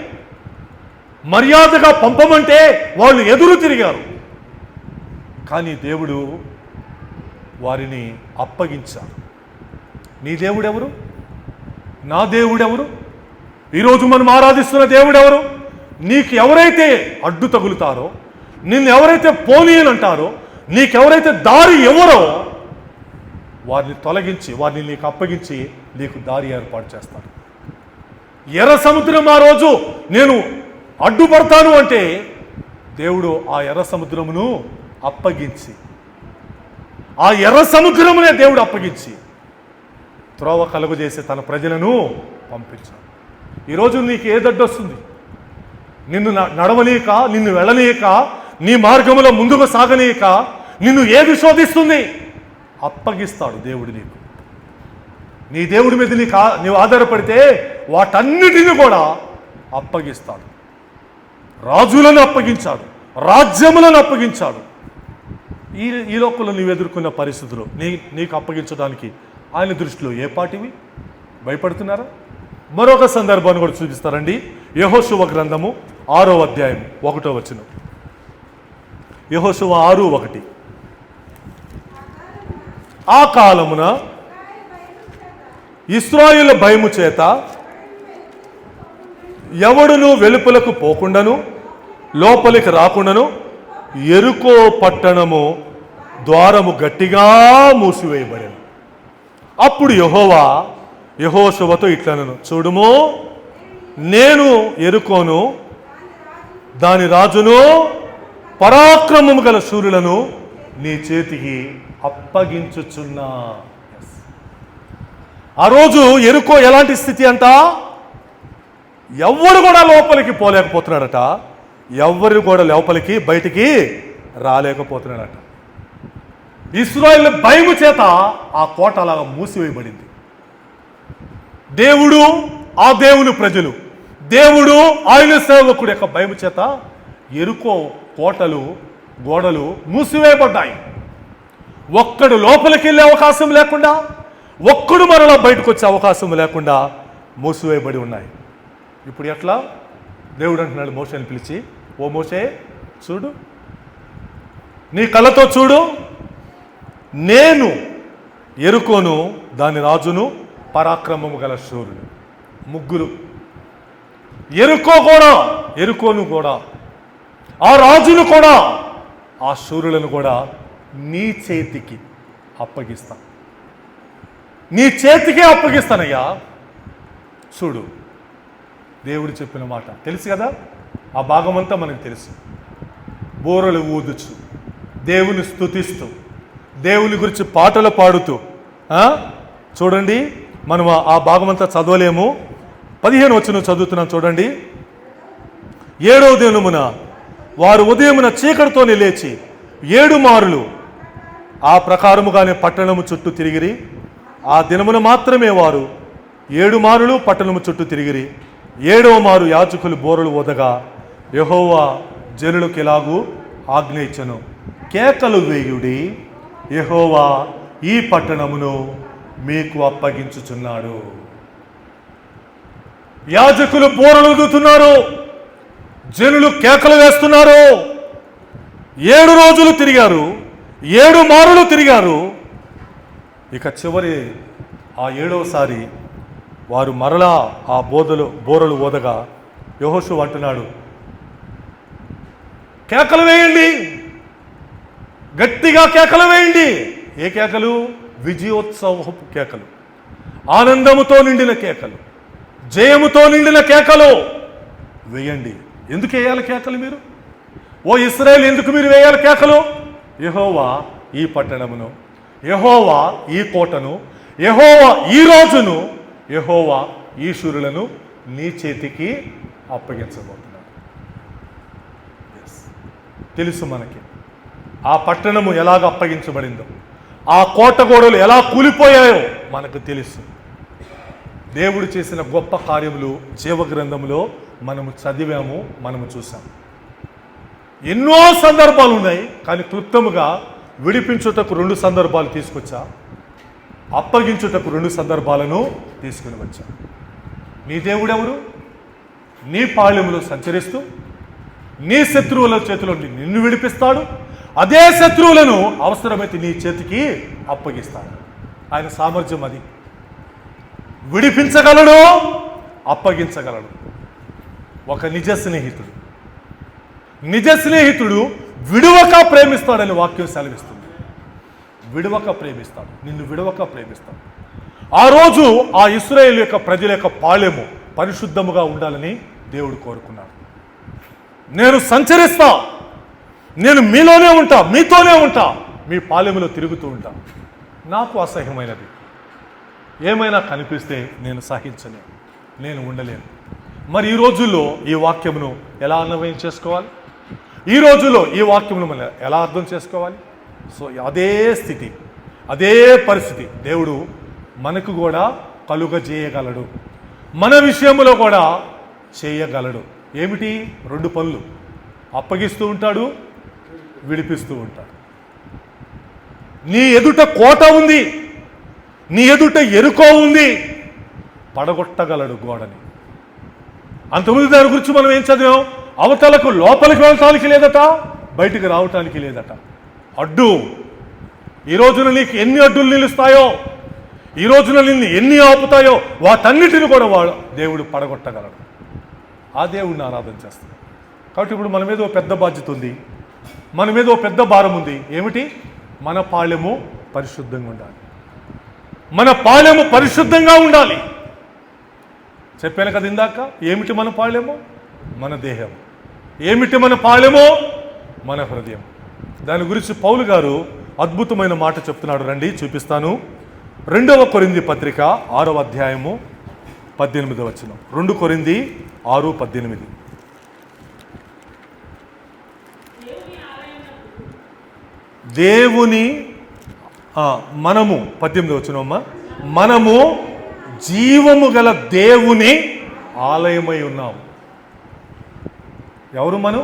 మర్యాదగా పంపమంటే వాళ్ళు ఎదురు తిరిగారు. కానీ దేవుడు వారిని అప్పగించారు. నీ దేవుడెవరు? నా దేవుడెవరు? ఈరోజు మనం ఆరాధిస్తున్న దేవుడెవరు? నీకు ఎవరైతే అడ్డు తగులుతారో, నిన్ను ఎవరైతే పోనీయనంటారో, నీకెవరైతే దారి ఎవరో వారిని తొలగించి, వారిని నీకు అప్పగించి నీకు దారి ఏర్పాటు చేస్తాడు. ఎర్ర సముద్రం ఆ రోజు నేను అడ్డుపడతాను అంటే దేవుడు ఆ ఎర్ర సముద్రమును అప్పగించి ఆ ఎర్ర సముద్రమునే దేవుడు అప్పగించి త్రోవ కలుగు చేసి తన ప్రజలను పంపించాడు. ఈరోజు నీకు ఏ దడ్డొస్తుంది? నిన్ను నడవనీయక, నిన్ను వెళ్ళనీయక, నీ మార్గంలో ముందుకు సాగనీయక నిన్ను ఏది శోధిస్తుంది? అప్పగిస్తాడు దేవుడు నీకు. నీ దేవుడి మీద నీవు ఆధారపడితే వాటన్నిటిని కూడా అప్పగిస్తాడు. రాజులను అప్పగించాడు, రాజ్యములను అప్పగించాడు. ఈ లోకంలో నీవు ఎదుర్కొన్న పరిస్థితులు నీకు అప్పగించడానికి ఆయన దృష్టిలో ఏ పాటివి? భయపడుతున్నారా? మరొక సందర్భాన్ని కూడా చూపిస్తారండి. యెహోషువ గ్రంథము 6వ అధ్యాయం 1వ వచనం. యెహోషువ 6:1. ఆ కాలమున ఇశ్రాయేలు భయము చేత ఎవడును వెలుపలకు పోకుండాను లోపలికి రాకుండాను యెరికో పట్టణము ద్వారము గట్టిగా మూసివేయబడెను. అప్పుడు యెహోవా యెహోషువతో ఇట్లనెను, చూడుము, నేను యెరికోను దాని రాజును పరాక్రమము గల శూరులను నీ చేతికి అప్పగించుచున్నా. ఆ రోజు యెరికో ఎలాంటి స్థితి అంట? ఎవ్వరు కూడా లోపలికి పోలేకపోతున్నాడట, ఎవ్వరు కూడా లోపలికి బయటికి రాలేకపోతున్నాడట. ఇశ్రాయేలు భయము చేత ఆ కోట అలాగా మూసివేయబడింది. దేవుడు, ఆ దేవుని ప్రజలు, దేవుడు ఆయన సేవకుడు యొక్క భయము చేత యెరికో కోటలు, గోడలు మూసివేయబడ్డాయి. ఒక్కడు లోపలికి వెళ్ళే అవకాశం లేకుండా, ఒక్కడు మరలా బయటకు వచ్చే అవకాశం లేకుండా మూసివేయబడి ఉన్నాయి. ఇప్పుడు ఎట్లా? దేవుడు అంటున్నాడు మోషేని పిలిచి, ఓ మోషే, చూడు, నీ కళ్ళతో చూడు, నేను యెరికోను దాని రాజును పరాక్రమము గల శూరుడు. ముగ్గురు, యెరికోను కూడా, ఆ రాజును కూడా, ఆ శూరులను కూడా నీ చేతికి అప్పగిస్తా. నీ చేతికే అప్పగిస్తానయ్యా. చూడు, దేవుడు చెప్పిన మాట తెలుసు కదా, ఆ భాగమంతా మనకు తెలుసు. బోరలు ఊదుచు, దేవుని స్తుతిస్తూ, దేవుని గురించి పాటలు పాడుతూ, చూడండి, మనం ఆ భాగమంతా చదవలేము. 15వ వచనం చదువుతున్నాం చూడండి. 7వ దినమున వారు ఉదయమున చీకటితోనే లేచి 7 మారులు ఆ ప్రకారముగానే పట్టణము చుట్టూ తిరిగిరి. ఆ దినమున మాత్రమే వారు 7 మారులు పట్టణము చుట్టూ తిరిగిరి. 7వ మారు యాజకులు బోరలు ఊదగా యెహోవా జనులకు ఎలాగూ ఆజ్ఞ ఇచ్చెను, కేకలు వేయుడి, యెహోవా ఈ పట్టణమును మీకు అప్పగించుచున్నాడు. యాజకులు బోరలు ఊదుతున్నారు, జనులు కేకలు వేస్తున్నారు. 7 రోజులు తిరిగారు, 7 మారులు తిరిగారు. ఇక చివరి ఆ 7వసారి వారు మరలా ఆ బోరలు ఊదగా యెహోషువ అంటున్నాడు, కేకలు వేయండి, గట్టిగా కేకలు వేయండి. ఏ కేకలు? విజయోత్సవపు కేకలు, ఆనందముతో నిండిన కేకలు, జయముతో నిండిన కేకలు వేయండి. ఎందుకు వేయాలి కేకలు మీరు? ఓ ఇశ్రాయేలు, ఎందుకు మీరు వేయాలి కేకలు? యెహోవా ఈ పట్టణమును, యెహోవా ఈ కోటను, యెహోవా ఈ రోజును, యెహోవా ఈ శూరులను నీ చేతికి అప్పగించబోతున్నాడు. తెలుసు మనకి ఆ పట్టణము ఎలాగ అప్పగించబడిందో, ఆ కోట గోడలు ఎలా కూలిపోయాయో మనకు తెలుసు. దేవుడు చేసిన గొప్ప కార్యములు జీవగ్రంథంలో మనము చదివాము, మనము చూసాము. ఎన్నో సందర్భాలు ఉన్నాయి, కానీ క్లుప్తముగా విడిపించుటకు 2 సందర్భాలు తీసుకొచ్చా, అప్పగించుటకు 2 సందర్భాలను తీసుకుని వచ్చా. నీ దేవుడెవరు? నీ పాళ్యములో సంచరిస్తూ నీ శత్రువుల చేతిలో నిన్ను విడిపిస్తాడు. అదే శత్రువులను అవసరమైతే నీ చేతికి అప్పగిస్తాడు. ఆయన సామర్థ్యం అది. విడిపించగలడు, అప్పగించగలడు. ఒక నిజ స్నేహితుడు విడువక ప్రేమిస్తాడని వాక్యం సెలవిస్తుంది. విడువక ప్రేమిస్తాడు, నిన్ను విడువక ప్రేమిస్తాడు. ఆ రోజు ఆ ఇశ్రాయేలు యొక్క ప్రజల యొక్క పాళ్యము పరిశుద్ధముగా ఉండాలని దేవుడు కోరుకున్నాడు. నేను సంచరిస్తా, నేను మీలోనే ఉంటా, మీతోనే ఉంటా, మీ పాలెములో తిరుగుతూ ఉంటాను. నాకు అసహ్యమైనది ఏమైనా కనిపిస్తే నేను సహించలేను, నేను ఉండలేను. మరి ఈ రోజుల్లో ఈ వాక్యమును ఎలా అన్వయం చేసుకోవాలి? ఈ రోజుల్లో ఈ వాక్యమును మనం ఎలా అర్థం చేసుకోవాలి? సో అదే స్థితి, అదే పరిస్థితి దేవుడు మనకు కూడా కలుగజేయగలడు, మన విషయంలో కూడా చేయగలడు. ఏమిటి? 2 పనులు. అప్పగిస్తూ ఉంటాడు, విడిపిస్తూ ఉంటాడు. నీ ఎదుట కోట ఉంది, నీ ఎదుట ఎరుకో ఉంది, పడగొట్టగలడు గోడని. అంతకుముందు దాని గురించి మనం ఏం చదివాం? అవతలకు లోపలికి వెళ్ళటానికి లేదట, బయటికి రావటానికి లేదట. అడ్డు. ఈ రోజున నీకు ఎన్ని అడ్డులు నిలుస్తాయో, ఈ రోజున నిన్ను ఎన్ని ఆపుతాయో వాటన్నిటిని కూడా దేవుడు పడగొట్టగలడు. ఆ దేవుడిని ఆరాధన చేస్తాడు. కాబట్టి ఇప్పుడు మన మీద ఓ పెద్ద బాధ్యత ఉంది, మన మీద ఓ పెద్ద భారం ఉంది. ఏమిటి? మన పాళెము పరిశుద్ధంగా ఉండాలి. మన పాళెము పరిశుద్ధంగా ఉండాలి. చెప్పాను కదా ఇందాక. ఏమిటి మన పాళెము? మన దేహం. ఏమిటి మన పాళెము? మన హృదయం. దాని గురించి పౌలు గారు అద్భుతమైన మాట చెప్తున్నాడు. రండి చూపిస్తాను. 2వ కొరింథీ పత్రిక 6వ అధ్యాయము 18వ వచనం. 2 కొరింథీ 6:18. దేవుని మనము 18వ వచనం అమ్మా. మనము జీవము గల దేవుని ఆలయమై ఉన్నాము. ఎవరు మనం?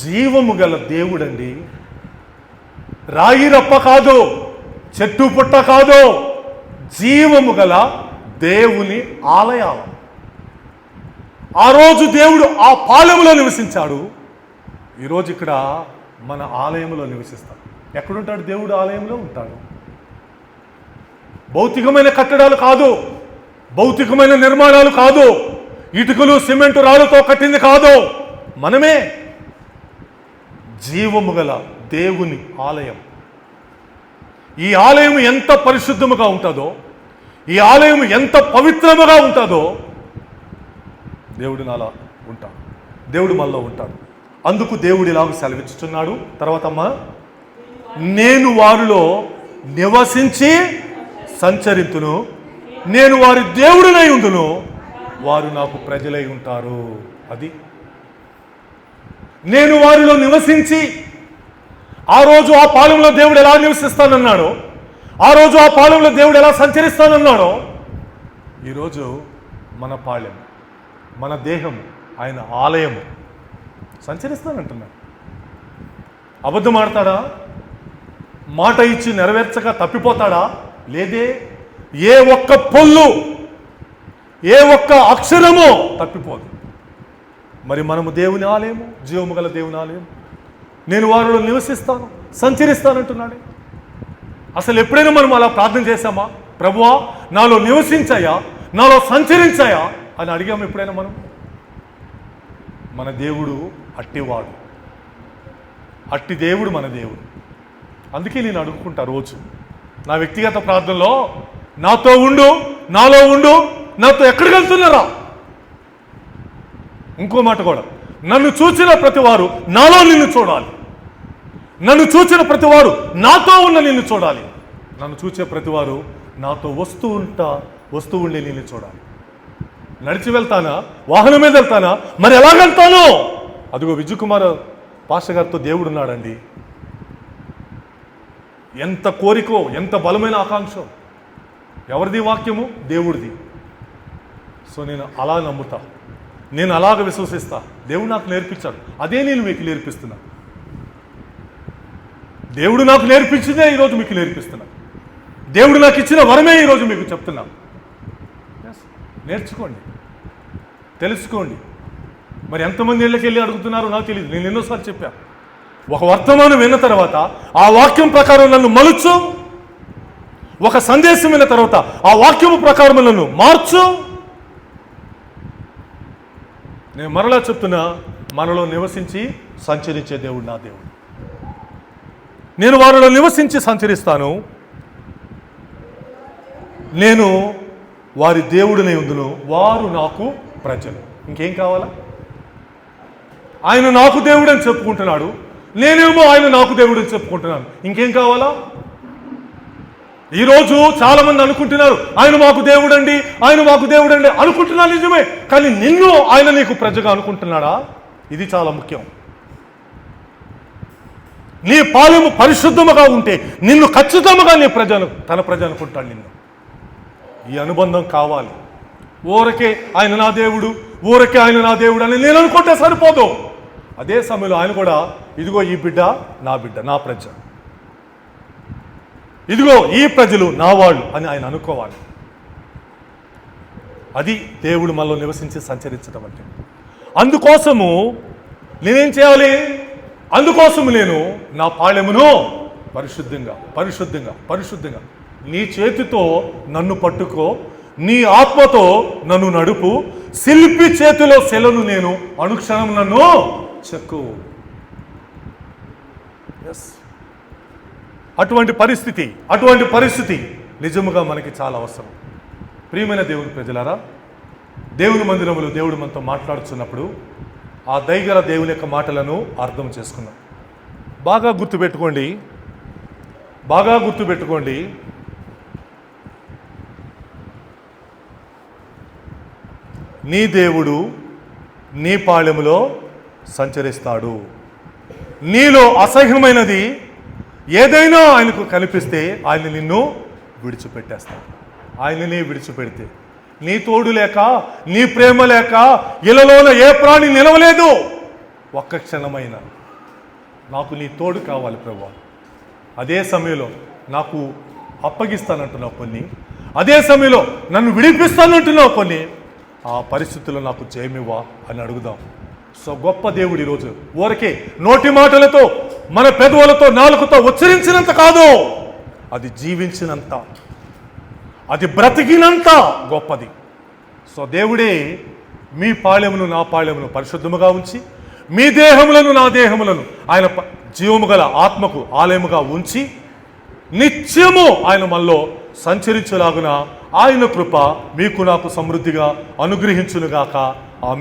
జీవము గల దేవుడండి. రాయి రప్ప కాదు, చెట్టు పుట్ట కాదు, జీవము గల దేవుని ఆలయాలు. ఆ రోజు దేవుడు ఆ పాలెములో నివసించాడు. ఈరోజు ఇక్కడ మన ఆలయంలో నివసిస్తాడు. ఎక్కడుంటాడు దేవుడు? ఆలయంలో ఉంటాడు. భౌతికమైన కట్టడాలు కాదు, భౌతికమైన నిర్మాణాలు కాదు, ఇటుకలు సిమెంటు రాళ్ళతో కట్టింది కాదు, మనమే జీవము గల దేవుని ఆలయం. ఈ ఆలయం ఎంత పరిశుద్ధముగా ఉంటుందో, ఈ ఆలయం ఎంత పవిత్రముగా ఉంటుందో దేవుడు నాలా ఉంటాడు, దేవుడు మనలో ఉంటాడు. అందుకు దేవుడు ఇలాగ సెలవిచ్చుచున్నాడు. తర్వాత అమ్మా, నేను వారిలో నివసించి సంచరింతును, నేను వారి దేవుడినై ఉందును, వారు నాకు ప్రజలై ఉంటారు. అది నేను వారిలో నివసించి. ఆ రోజు ఆ పాలెంలో దేవుడు ఎలా నివసిస్తానన్నాడో, ఆ రోజు ఆ పాలెంలో దేవుడు ఎలా సంచరిస్తానన్నాడో, ఈరోజు మన పాలెం, మన దేహం ఆయన ఆలయము సంచరిస్తానంటున్నాడు. అబద్ధం ఆడతాడా? మాట ఇచ్చి నెరవేర్చక తప్పిపోతాడా? లేదే. ఏ ఒక్క పొల్లు, ఏ ఒక్క అక్షరము తప్పిపోదు. మరి మనము దేవుని ఆలయము, జీవము గల దేవుని ఆలయం. నేను వారిలో నివసిస్తాను, సంచరిస్తానంటున్నాడే. అసలు ఎప్పుడైనా మనం అలా ప్రార్థన చేశామా? ప్రభువా నాలో నివసించాయా, నాలో సంచరించాయా అని అడిగాము ఎప్పుడైనా మనం? మన దేవుడు అట్టివాడు, అట్టి దేవుడు మన దేవుడు. అందుకే నేను అడుగుకుంటా రోజు నా వ్యక్తిగత ప్రార్థనలో, నాతో ఉండు, నాలో ఉండు, నాతో ఎక్కడికి వెళ్తున్నారా? ఇంకో మాట కూడా, నన్ను చూచిన ప్రతివారు నాలో నిన్ను చూడాలి, నన్ను చూచిన ప్రతివారు నాతో ఉన్న నిన్ను చూడాలి, నన్ను చూసే ప్రతివారు నాతో వస్తూ ఉండే నిన్ను చూడాలి. నడిచి వెళ్తానా, వాహనం మీద వెళ్తానా, మరి ఎలా వెళ్తాను? అదిగో విజయ్ కుమార్ పాస్టర్ గారితో దేవుడు ఉన్నాడండి. ఎంత కోరికో, ఎంత బలమైన ఆకాంక్ష. ఎవరిది వాక్యము? దేవుడిది. సో నేను అలా నమ్ముతా, నేను అలాగ విశ్వసిస్తా. దేవుడు నాకు నేర్పించాడు, అదే నేను మీకు నేర్పిస్తున్నా. దేవుడు నాకు నేర్పించిందే ఈరోజు మీకు నేర్పిస్తున్నా. దేవుడు నాకు ఇచ్చిన వరమే ఈరోజు మీకు చెప్తున్నా. నేర్చుకోండి, తెలుసుకోండి. మరి ఎంతమంది ఇళ్ళకి వెళ్ళి అడుగుతున్నారో నాకు తెలియదు. నేను ఎన్నోసార్లు చెప్పా, ఒక వర్తమానం విన్న తర్వాత ఆ వాక్యం ప్రకారం నన్ను మలుచు, ఒక సందేశం విన్న తర్వాత ఆ వాక్యము ప్రకారం నన్ను మార్చు. నేను మరలా చెప్తున్నా, మనలో నివసించి సంచరించే దేవుడు నా దేవుడు. నేను వారిలో నివసించి సంచరిస్తాను, నేను వారి దేవుడినై ఉందును, వారు నాకు ప్రజలు. ఇంకేం కావాలా? ఆయన నాకు దేవుడు అని చెప్పుకుంటున్నాడు, నేనేమో ఆయన నాకు దేవుడు అని చెప్పుకుంటున్నాను. ఇంకేం కావాలా? ఈరోజు చాలా మంది అనుకుంటున్నారు ఆయన మాకు దేవుడండి, ఆయన మాకు దేవుడండి అనుకుంటున్నారు, నిజమే. కానీ నిన్ను ఆయన నీకు ప్రజగా అనుకుంటున్నాడా? ఇది చాలా ముఖ్యం. నీ పాలెము పరిశుద్ధముగా ఉంటే నిన్ను ఖచ్చితంగా నీ తన ప్రజ అనుకుంటాడు నిన్ను. ఈ అనుబంధం కావాలి. ఊరకే ఆయన నా దేవుడు, ఊరకే ఆయన నా దేవుడు అని నేను అనుకుంటే సరిపోదు. అదే సమయంలో ఆయన కూడా ఇదిగో ఈ బిడ్డ నా బిడ్డ, నా ప్రజ, ఇదిగో ఈ ప్రజలు నా వాళ్ళు అని ఆయన అనుకోవాలి. అది దేవుడు మనలో నివసించి సంచరించడం అంటే. అందుకోసము నేనేం చేయాలి? అందుకోసము నేను నా పాళెమును పరిశుద్ధంగా పరిశుద్ధంగా పరిశుద్ధంగా నీ చేతితో నన్ను పట్టుకో, నీ ఆత్మతో నన్ను నడుపు, శిల్పి చేతిలో శిలను నేను అనుక్షణం నన్ను చెక్కు. అటువంటి పరిస్థితి నిజముగా మనకి చాలా అవసరం. ప్రియమైన దేవుని ప్రజలారా, దేవుని మందిరములో దేవుడు మనతో మాట్లాడుతున్నప్పుడు ఆ దయగల దేవుని యొక్క మాటలను అర్థం చేసుకున్నాం. బాగా గుర్తుపెట్టుకోండి. నీ దేవుడు నీ పాళెములో సంచరిస్తాడు. నీలో అసహ్యమైనది ఏదైనా ఆయనకు కనిపిస్తే ఆయన నిన్ను విడిచిపెట్టేస్తాడు. ఆయననే విడిచిపెడితే నీ తోడు లేక, నీ ప్రేమ లేక ఇళ్ళలోన ఏ ప్రాణి నిలవలేదు. ఒక్క క్షణమైన నాకు నీ తోడు కావాలి ప్రభువా, అదే సమయంలో నాకు అప్పగిస్తానంటున్నావు కొన్ని, అదే సమయంలో నన్ను విడిపిస్తానంటున్నావు కొన్ని, ఆ పరిస్థితుల్లో నాకు జయమివ్వా అని అడుగుదాం. సో గొప్ప దేవుడు ఈరోజు ఊరికే నోటి మాటలతో మన పెదవులతో నాలుకతో ఉచ్చరించినంత కాదు, అది జీవించినంత, అది బ్రతికినంత గొప్పది. సో దేవుడే మీ పాళెమును నా పాళెమును పరిశుద్ధముగా ఉంచి, మీ దేహములను నా దేహములను ఆయన జీవము గల ఆత్మకు ఆలయముగా ఉంచి నిత్యము ఆయన మనలో సంచరించలాగున ఆయన కృప మీకు నాకు సమృద్ధిగా అనుగ్రహించునుగాక. ఆమేన్.